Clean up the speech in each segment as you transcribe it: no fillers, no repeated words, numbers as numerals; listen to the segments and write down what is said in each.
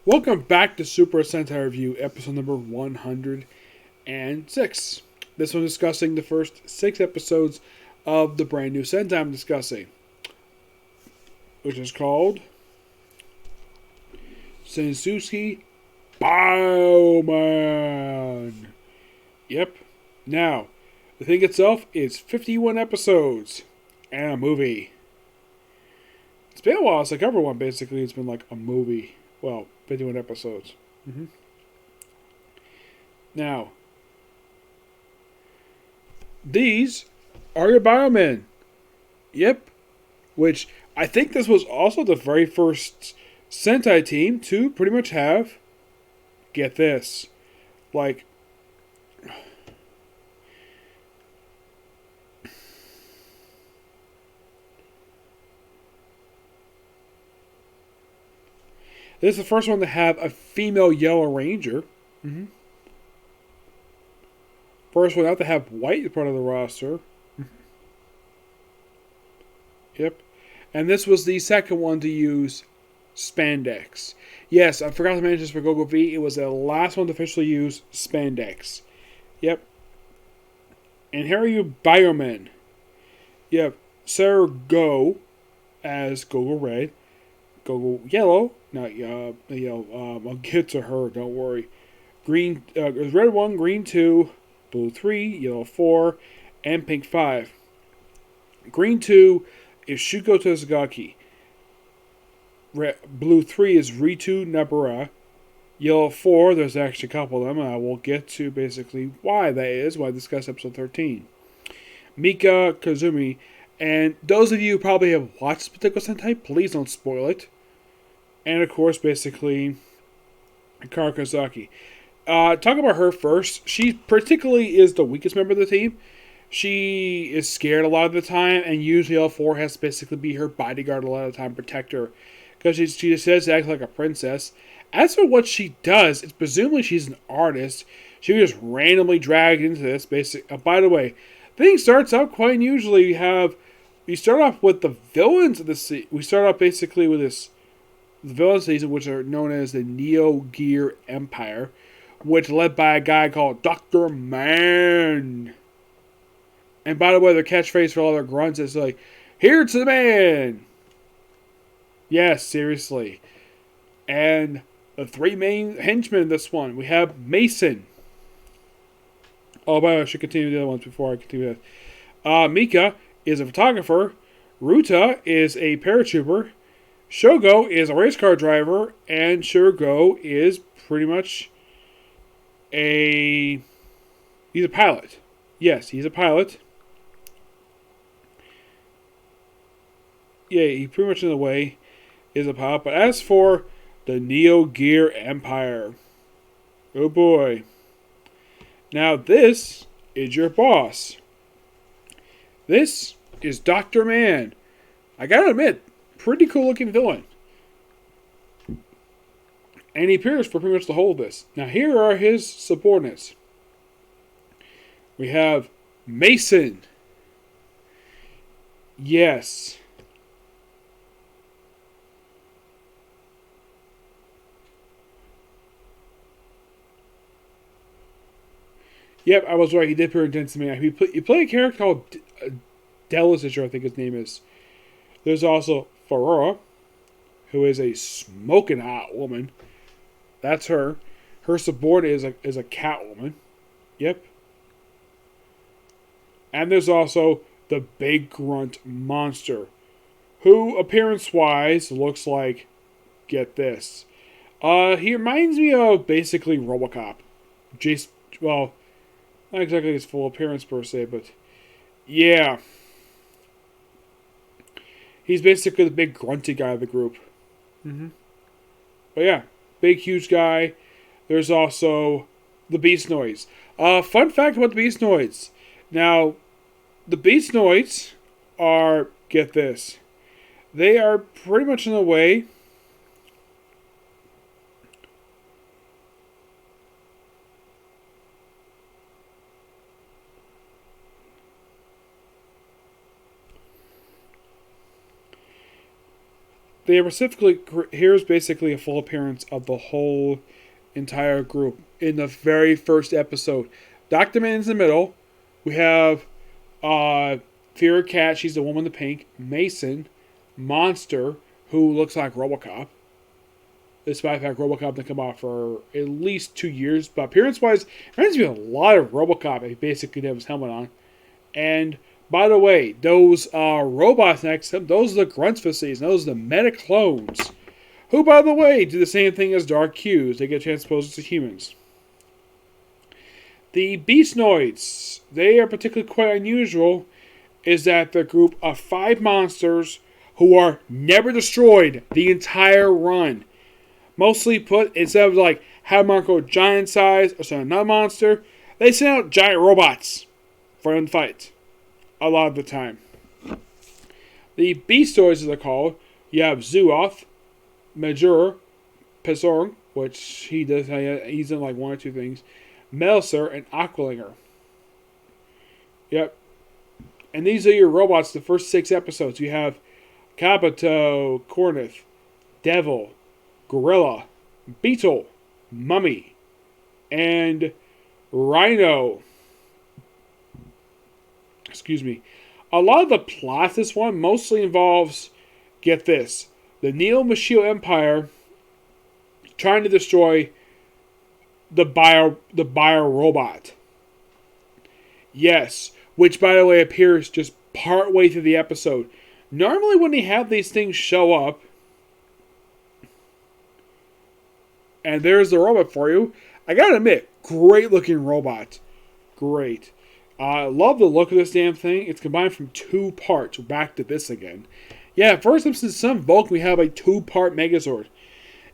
Welcome back to Super Sentai Review, episode number 106. This one discussing the first 6 episodes of the brand new Sentai I'm discussing, which is called Sensuki Bioman. Yep. Now, the thing itself is 51 episodes and a movie. It's been a while since I covered one, basically. It's been like a movie. Well, 51 episodes. Now, these are your Biomen. Yep. Which, I think this was also the very first Sentai team to pretty much have, get this, like, this is the first one to have a female Yellow Ranger. First one out to have white as part of the roster. Yep. And this was the second one to use spandex. Yes, I forgot to mention this for Gogo V. It was the last one to officially use spandex. Yep. And here are your Biomen. Yep. Sarah Go as Gogo Red. Gogo Yellow. Not yellow. I'll get to her. Don't worry. Green. Red 1, green 2, blue 3, yellow 4, and pink 5. Green 2 is Shuko Tozugaki. Blue 3 is Ritu Nabara. Yellow 4, there's actually a couple of them, and I will get to basically why that is, why I discuss episode 13. Mika Kazumi. And those of you who probably have watched this particular Sentai, please don't spoil it. And of course, basically, Karakazaki. Talk about her first. She particularly is the weakest member of the team. She is scared a lot of the time, and usually L4 has to basically be her bodyguard a lot of the time, protect her. Because she just says to act like a princess. As for what she does, it's presumably she's an artist. She was just randomly dragged into this. By the way, things starts out quite unusually. We start off with the villains of the we start off basically with the villain season, which are known as the Neo Gear Empire, which led by a guy called Dr. Man. And by the way, their catchphrase for all their grunts is like, "Here to the man!" Yes, seriously. And the 3 main henchmen in this one, we have Mason. Oh, by the way, I should continue the other ones before I continue that. Mika is a photographer. Ruta is a paratrooper. Shogo is a race car driver. And Shurgo is pretty much he's a pilot. Yes, he's a pilot. Yeah, he pretty much in a way is a pilot. But as for the Neo Gear Empire, oh boy. Now this is your boss. This is Dr. Man. I gotta admit, pretty cool looking villain. And he appears for pretty much the whole of this. Now here are his subordinates. We have Mason. Yes. Yep, I was right. He did appear in Dense Man. He played a character called Delisisher, I think his name is. There's also Farora, who is a smoking hot woman. That's her. Her subordinate is a cat woman. Yep. And there's also the Big Grunt Monster, who, appearance-wise, looks like, get this. He reminds me of, basically, Robocop. Well, not exactly his full appearance, per se, but, yeah. He's basically the big grunty guy of the group. But yeah, big, huge guy. There's also the Beast Noise. Fun fact about the Beast Noise. Now, the Beast Noise are, get this, they are pretty much in a way they specifically, here's basically a full appearance of the whole entire group in the very first episode. Dr. Man's in the middle. We have Fear Cat, she's the woman in the pink. Mason, Monster, who looks like RoboCop. Despite the fact RoboCop didn't come out for at least 2 years. But appearance-wise, there reminds me of a lot of RoboCop if he basically did have his helmet on. And, by the way, those robots next to him, those are the Grunts facilities. Those are the Meta-Clones. Who, by the way, do the same thing as Dark Qs. They get a chance to pose to humans. The Beastnoids, they are particularly quite unusual, is that they're a group of 5 monsters who are never destroyed the entire run. Mostly put, instead of like have Marco giant size or send another monster, they send out giant robots for them to fight. A lot of the time. The Beastoids, as they're called, you have Zooth, Major, Pesorg, which he's in like 1 or 2 things, Melser, and Aqualinger. Yep. And these are your robots, the first 6 episodes. You have Kabuto, Cornith, Devil, Gorilla, Beetle, Mummy, and Rhino. Excuse me. A lot of the plot of this one mostly involves, get this, the Neo Machio Empire trying to destroy the bio robot. Yes, which by the way appears just part way through the episode. Normally when they have these things show up, and there's the robot for you. I gotta admit, great looking robot. Great. I love the look of this damn thing. It's combined from 2 parts. We're back to this again. Yeah, first time since some Vulcan we have a 2-part Megazord.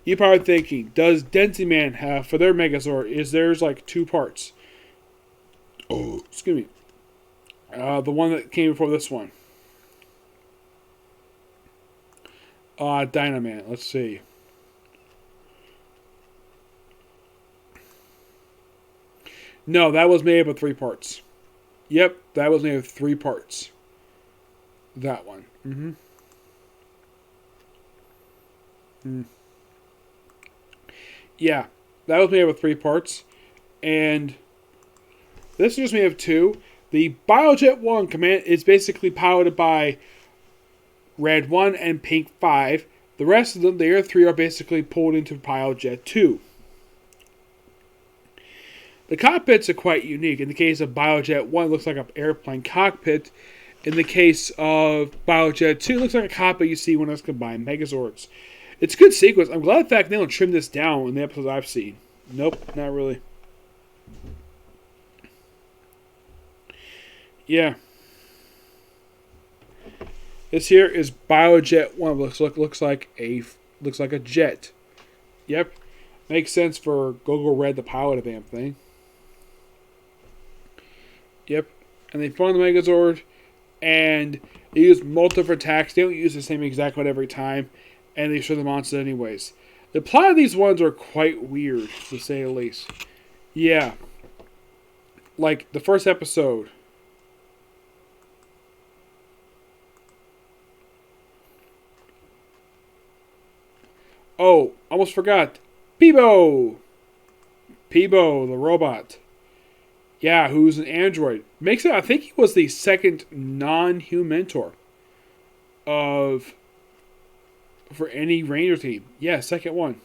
You're probably thinking, does Density Man have, for their Megazord, is theirs like 2 parts? Oh, excuse me. The one that came before this one. Dynaman, let's see. No, that was made up of 3 parts. Yep, that was made of 3 parts. That one. Yeah, that was made up of 3 parts. And this is just made of 2. The Biojet 1 command is basically piloted by Red 1 and Pink 5. The rest of them, the other 3, are basically pulled into Biojet 2. The cockpits are quite unique. In the case of Biojet 1, it looks like an airplane cockpit. In the case of Biojet 2, it looks like a cockpit you see when it's combined Megazords. It's a good sequence. I'm glad the fact they don't trim this down in the episodes I've seen. Nope, not really. Yeah. This here is Biojet 1. Looks like a jet. Yep. Makes sense for Gogo Red, the pilot of the damn thing. Yep. And they form the Megazord, and they use multiple attacks. They don't use the same exact one every time, and they show the monsters anyways. The plot of these ones are quite weird, to say the least. Yeah. Like, the first episode. Oh, almost forgot. Peebo, the robot. Yeah, who's an android. Makes it, I think he was the second non-human mentor for any Ranger team. Yeah, second one.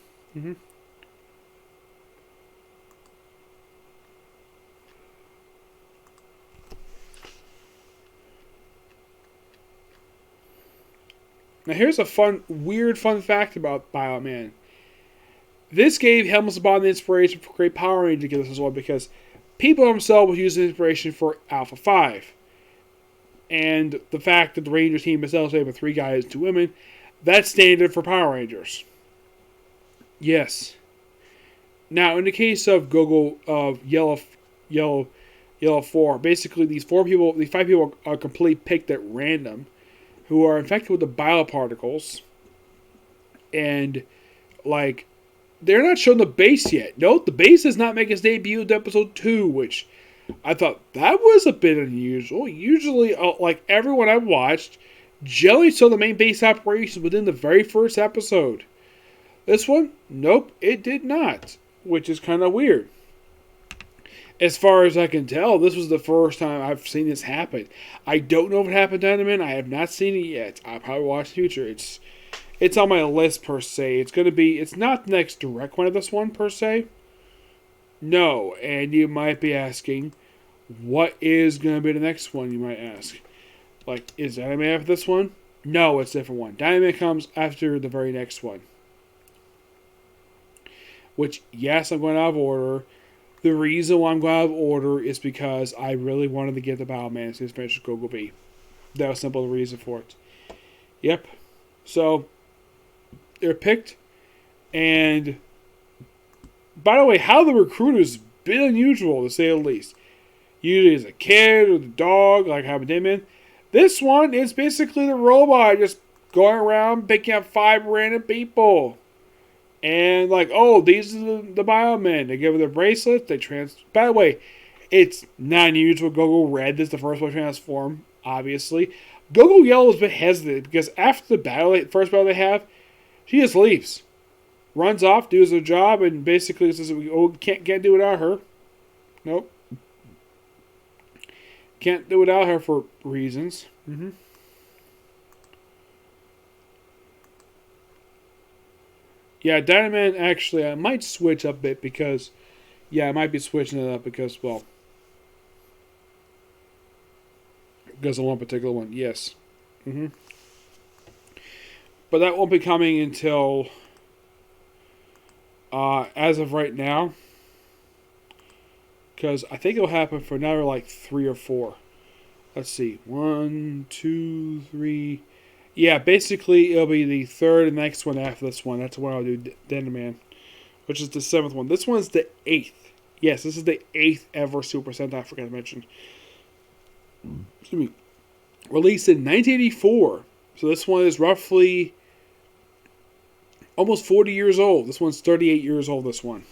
Now here's a weird fun fact about Bioman. This gave Helmut Saban the inspiration for Great Power Ranger to get this as well, because Peebo himself was using inspiration for Alpha 5. And the fact that the Ranger team itself is made with 3 guys and 2 women, that's standard for Power Rangers. Yes. Now, in the case of Gogo of Yellow 4, basically these 5 people are completely picked at random, who are infected with the bioparticles, and like, they're not shown the base yet. Note, the base does not make its debut in episode 2, which I thought that was a bit unusual. Usually, like everyone I've watched, Jelly saw the main base operations within the very first episode. This one, nope, it did not, which is kind of weird. As far as I can tell, this was the first time I've seen this happen. I don't know if it happened to Dynamite. I have not seen it yet. I'll probably watch in the future. It's on my list per se. It's not the next direct one of this one per se. No, and you might be asking, what is going to be the next one? You might ask, like, is Dynamite after this one? No, it's a different one. Dynamite comes after the very next one. Which, yes, I'm going out of order. The reason why I'm going out of order is because I really wanted to get the Bioman to finish Gogo B. That was simple the reason for it. Yep. So, they're picked. And, by the way, how the recruiter's been unusual, to say the least. Usually it's a kid or the dog, like how Bioman. This one is basically the robot just going around picking up 5 random people. And like, oh, these are the Biomen. They give them their bracelets. By the way, it's not unusual. Gogo Red is the first one to transform, obviously. Gogo Yellow is a bit hesitant because after the first battle they have, she just leaves. Runs off, does her job, and basically says, oh, can't do it without her. Nope. Can't do it without her for reasons. Yeah, Dynaman, actually, I might switch up a bit because, I might be switching it up because, well, because of one particular one, yes. But that won't be coming until, as of right now, because I think it'll happen for another, like, 3 or 4. Let's see, 1, 2, 3... Yeah, basically, it'll be the third and next one after this one. That's when I'll do Denderman, which is the 7th one. This one's the 8th. Yes, this is the 8th ever Super Sentai, I forgot to mention. Excuse me. Released in 1984. So this one is roughly almost 40 years old. This one's 38 years old, this one.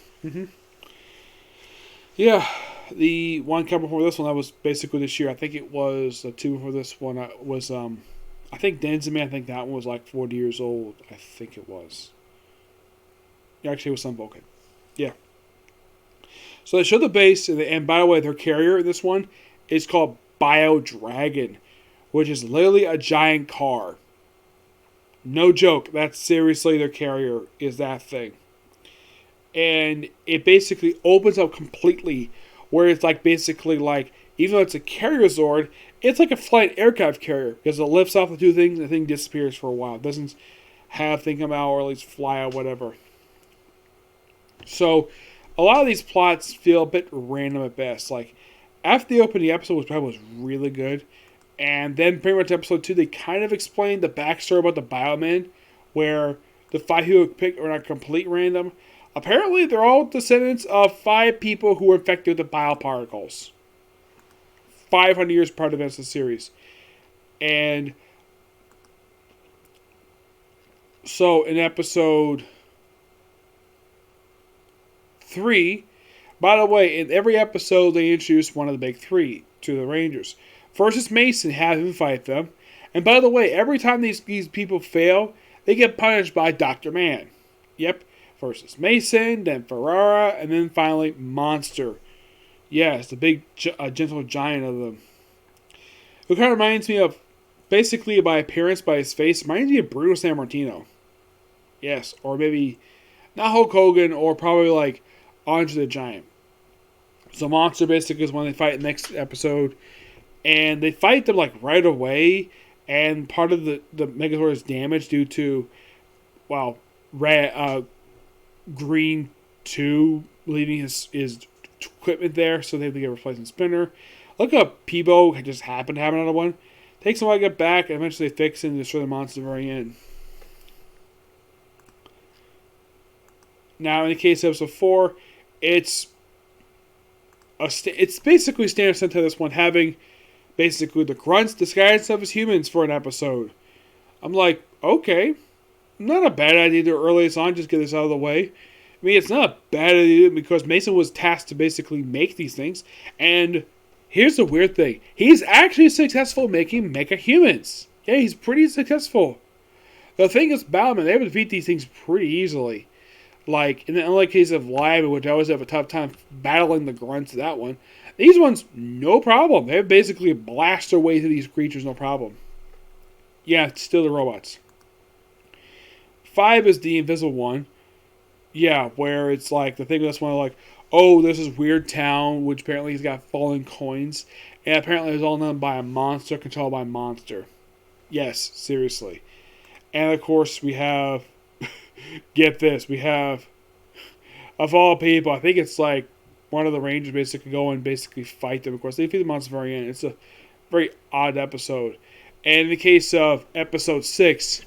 Yeah, the one coming before this one, that was basically this year. I think it was the 2 before this one. Was I think Denzime, I think that one was like 40 years old. I think it was. Actually, it was some Vulcan. Yeah. So they show the base, and by the way, their carrier in this one is called Bio Dragon, which is literally a giant car. No joke. That's seriously their carrier is that thing. And it basically opens up completely, where it's like basically like, even though it's a carrier Zord, it's like a flight aircraft carrier because it lifts off the 2 things and the thing disappears for a while. It doesn't have thing come out or at least fly out, whatever. So, a lot of these plots feel a bit random at best. Like, after the opening episode, which probably was really good, and then pretty much episode 2, they kind of explained the backstory about the Bioman, where the 5 people picked are not complete random. Apparently, they're all descendants of 5 people who were infected with the bioparticles. 500 years prior to the events of the series. And so in episode 3, by the way, in every episode they introduce one of the big 3 to the Rangers. First is Mason, have him fight them. And by the way, every time these people fail, they get punished by Dr. Man. Yep. First is Mason, then Ferrara, and then finally Monster. Yes, the big, gentle giant of them. Who kind of reminds me of, basically by appearance, by his face, reminds me of Bruno Sammartino. Yes, or maybe, not Hulk Hogan, or probably like Andre the Giant. So Monster basically is when they fight next episode. And they fight them like right away. And part of the Megazord is damaged due to, well, Green 2 leaving his equipment there, so they have to get a replacement spinner. Look up, Peebo just happened to have another one. Takes a while to get back, and eventually they fix it and destroy the monster at the very end. Now, in the case of episode 4, it's basically standard Sentai this one, having basically the grunts disguised themselves as humans for an episode. I'm like, okay, not a bad idea to earliest on, just get this out of the way. I mean, it's not a bad idea because Mason was tasked to basically make these things. And here's the weird thing. He's actually successful making mecha humans. Yeah, he's pretty successful. The thing is, Bioman, they able to defeat these things pretty easily. Like, in the unlike case of Live, which I always have a tough time battling the grunts of that one, these ones, no problem. They basically blast their way through these creatures, no problem. Yeah, it's still the robots. 5 is the invisible one. Yeah, where it's like the thing that's one like, oh, this is weird town, which apparently has got falling coins, and apparently it's all done by a monster controlled by a monster. Yes, seriously. And of course we have, get this, we have, of all people, I think it's like one of the rangers basically go and basically fight them. Of course, they defeat the monster at the very end. It's a very odd episode. And in the case of episode 6,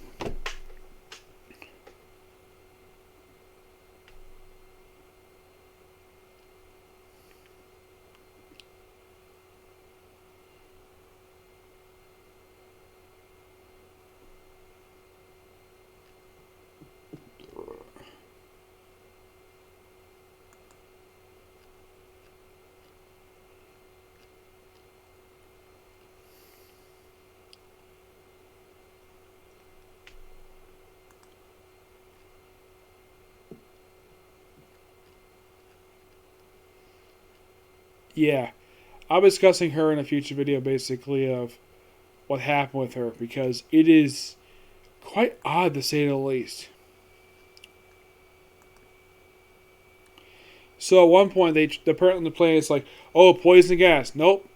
yeah, I'll be discussing her in a future video basically of what happened with her because it is quite odd to say the least. So at one point, apparently the plan is like, oh, poison gas. Nope.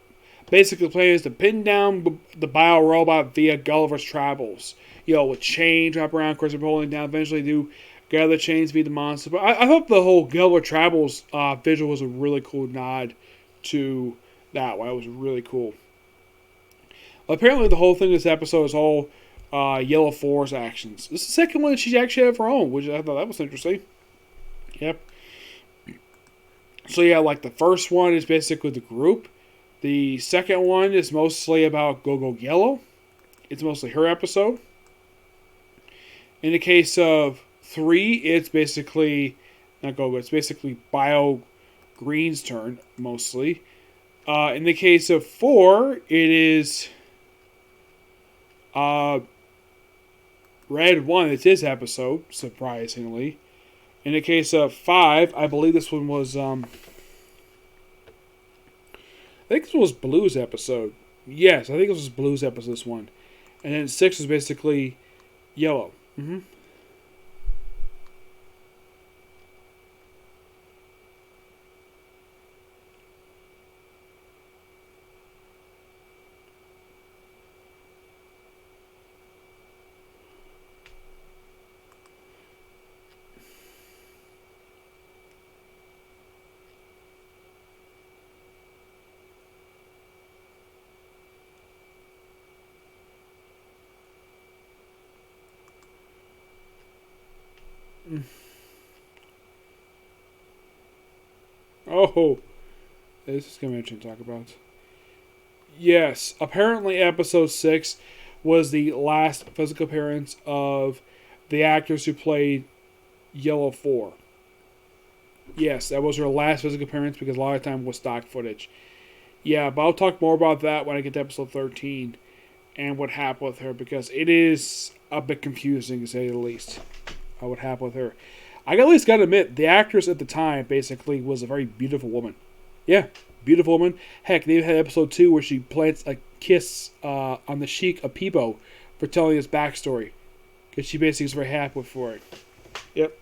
Basically, the plan is to pin down the bio robot via Gulliver's Travels. You know, with chains wrap around, of course, they're holding down. Eventually, do gather the chains, beat the monster. But I thought the whole Gulliver Travels visual was a really cool nod to that one. It was really cool. Apparently, the whole thing in this episode is all Yellow 4's actions. This is the second one that she actually had of her own, which I thought that was interesting. Yep. So yeah, like the first one is basically the group. The second one is mostly about Go-Go Yellow. It's mostly her episode. In the case of 3, it's basically not Go-Go. It's basically Bio Green's turn mostly. In the case of 4, it is Red 1. It's his episode, surprisingly. In the case of 5, I believe this one was, I think this was Blue's episode. Yes, I think this was Blue's episode, this one. And then 6 is basically Yellow. Mm-hmm. Oh, this is convention to talk about. Yes, apparently episode 6 was the last physical appearance of the actors who played Yellow 4. Yes, that was her last physical appearance because a lot of time was stock footage. Yeah, but I'll talk more about that when I get to episode 13 and what happened with her because it is a bit confusing to say the least. What happened with her. I at least gotta admit, the actress at the time basically was a very beautiful woman. Yeah, beautiful woman. Heck, they had episode 2 where she plants a kiss on the cheek of Peebo for telling his backstory. Because she basically was very happy for it. Yep.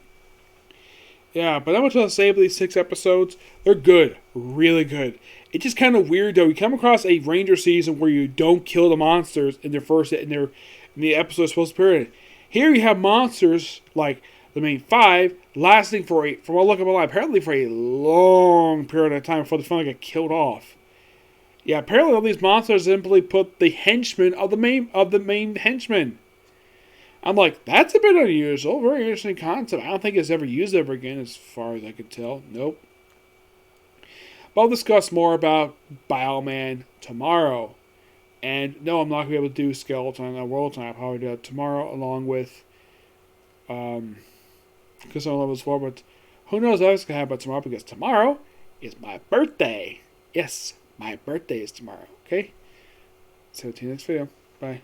Yeah, but not much else to say about these 6 episodes. They're good. Really good. It's just kind of weird, though. You come across a Ranger season where you don't kill the monsters in the episode supposed to period. Here you have monsters like the main 5 lasting from what I look at my life, apparently for a long period of time before they finally get killed off. Yeah, apparently all these monsters simply put the henchmen of the main henchmen. I'm like, that's a bit unusual. Very interesting concept. I don't think it's ever used ever again, as far as I can tell. Nope. But I'll discuss more about Bioman tomorrow. And no, I'm not going to be able to do Skeleton and World Time. I'll probably do that tomorrow along with because I'm levels 4, but who knows what's going to happen tomorrow because tomorrow is my birthday. Yes, my birthday is tomorrow. Okay? So, see you next video. Bye.